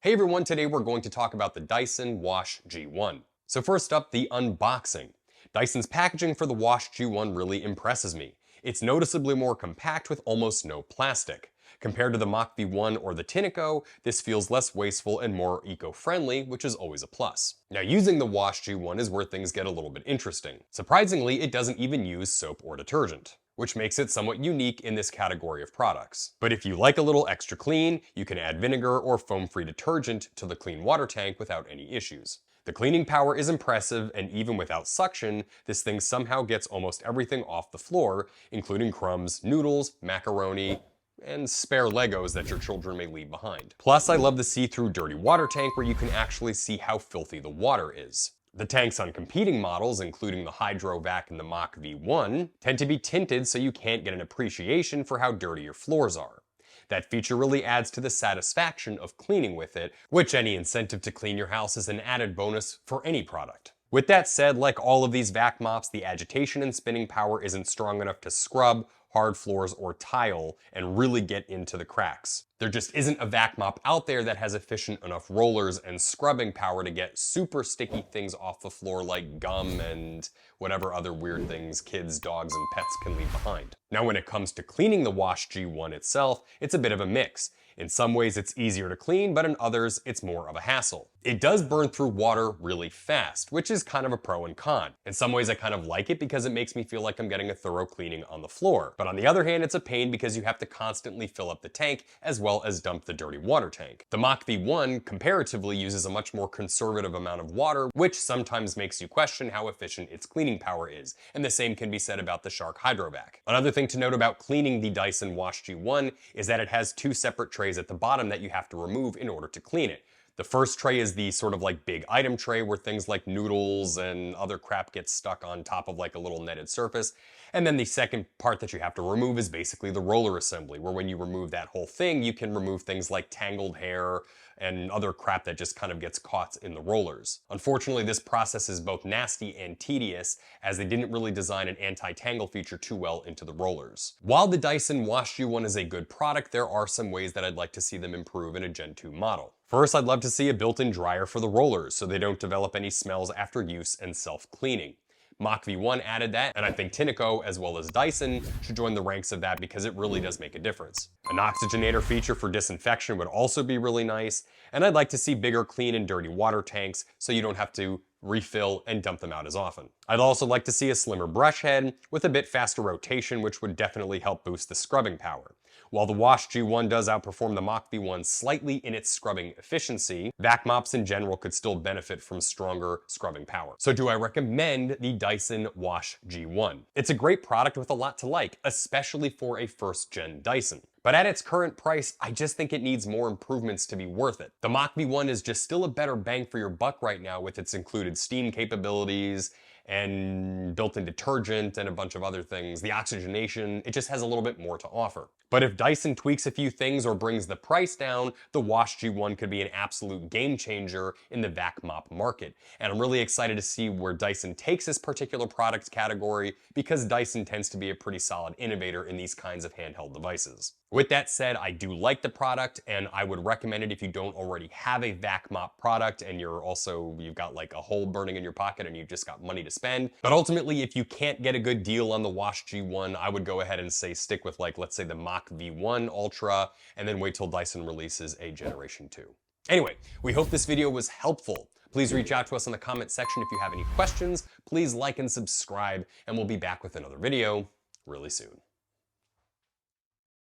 Hey everyone, today we're going to talk about the Dyson WashG1. So first up, the unboxing. Dyson's packaging for the WashG1 really impresses me. It's noticeably more compact with almost no plastic. Compared to the Mach V1 or the Tinico, this feels less wasteful and more eco-friendly, which is always a plus. Now using the WashG1 is where things get a little bit interesting. Surprisingly, it doesn't even use soap or detergent, which makes it somewhat unique in this category of products. But if you like a little extra clean, you can add vinegar or foam-free detergent to the clean water tank without any issues. The cleaning power is impressive, and even without suction, this thing somehow gets almost everything off the floor, including crumbs, noodles, macaroni, and spare Legos that your children may leave behind. Plus, I love the see-through dirty water tank where you can actually see how filthy the water is. The tanks on competing models, including the Hydrovac and the Mach V1, tend to be tinted so you can't get an appreciation for how dirty your floors are. That feature really adds to the satisfaction of cleaning with it, which any incentive to clean your house is an added bonus for any product. With that said, like all of these vac mops, the agitation and spinning power isn't strong enough to scrub hard floors or tile and really get into the cracks. There just isn't a vac mop out there that has efficient enough rollers and scrubbing power to get super sticky things off the floor like gum and whatever other weird things kids, dogs, and pets can leave behind. Now when it comes to cleaning the WashG1 itself, it's a bit of a mix. In some ways it's easier to clean, but in others it's more of a hassle. It does burn through water really fast, which is kind of a pro and con. In some ways I kind of like it because it makes me feel like I'm getting a thorough cleaning on the floor. But on the other hand, it's a pain because you have to constantly fill up the tank as well as dump the dirty water tank. The Mach V1 comparatively uses a much more conservative amount of water, which sometimes makes you question how efficient its cleaning power is. And the same can be said about the Shark Hydrovac. Another thing to note about cleaning the Dyson WashG1 is that it has two separate trays at the bottom that you have to remove in order to clean it. The first tray is the sort of like big item tray where things like noodles and other crap gets stuck on top of like a little netted surface. And then the second part that you have to remove is basically the roller assembly, where when you remove that whole thing, you can remove things like tangled hair and other crap that just kind of gets caught in the rollers. Unfortunately, this process is both nasty and tedious, as they didn't really design an anti-tangle feature too well into the rollers. While the Dyson WashG1 is a good product, there are some ways that I'd like to see them improve in a Gen 2 model. First, I'd love to see a built-in dryer for the rollers so they don't develop any smells after use and self-cleaning. Mach V1 added that, and I think Tinico, as well as Dyson, should join the ranks of that because it really does make a difference. An oxygenator feature for disinfection would also be really nice, and I'd like to see bigger clean and dirty water tanks so you don't have to refill and dump them out as often. I'd also like to see a slimmer brush head with a bit faster rotation, which would definitely help boost the scrubbing power. While the WashG1 does outperform the Mach V1 slightly in its scrubbing efficiency, vac mops in general could still benefit from stronger scrubbing power. So do I recommend the Dyson WashG1? It's a great product with a lot to like, especially for a first-gen Dyson. But at its current price, I just think it needs more improvements to be worth it. The Mach V1 is just still a better bang for your buck right now with its included steam capabilities and built-in detergent and a bunch of other things. The oxygenation, it just has a little bit more to offer. But if Dyson tweaks a few things or brings the price down, the WashG1 could be an absolute game changer in the vac mop market. And I'm really excited to see where Dyson takes this particular product category because Dyson tends to be a pretty solid innovator in these kinds of handheld devices. With that said, I do like the product and I would recommend it if you don't already have a vac mop product and you've got like a hole burning in your pocket and you've just got money to spend. But ultimately, if you can't get a good deal on the WashG1, I would go ahead and say stick with like, let's say the Mach V1 Ultra and then wait till Dyson releases a Generation 2. Anyway, we hope this video was helpful. Please reach out to us in the comment section if you have any questions. Please like and subscribe and we'll be back with another video really soon.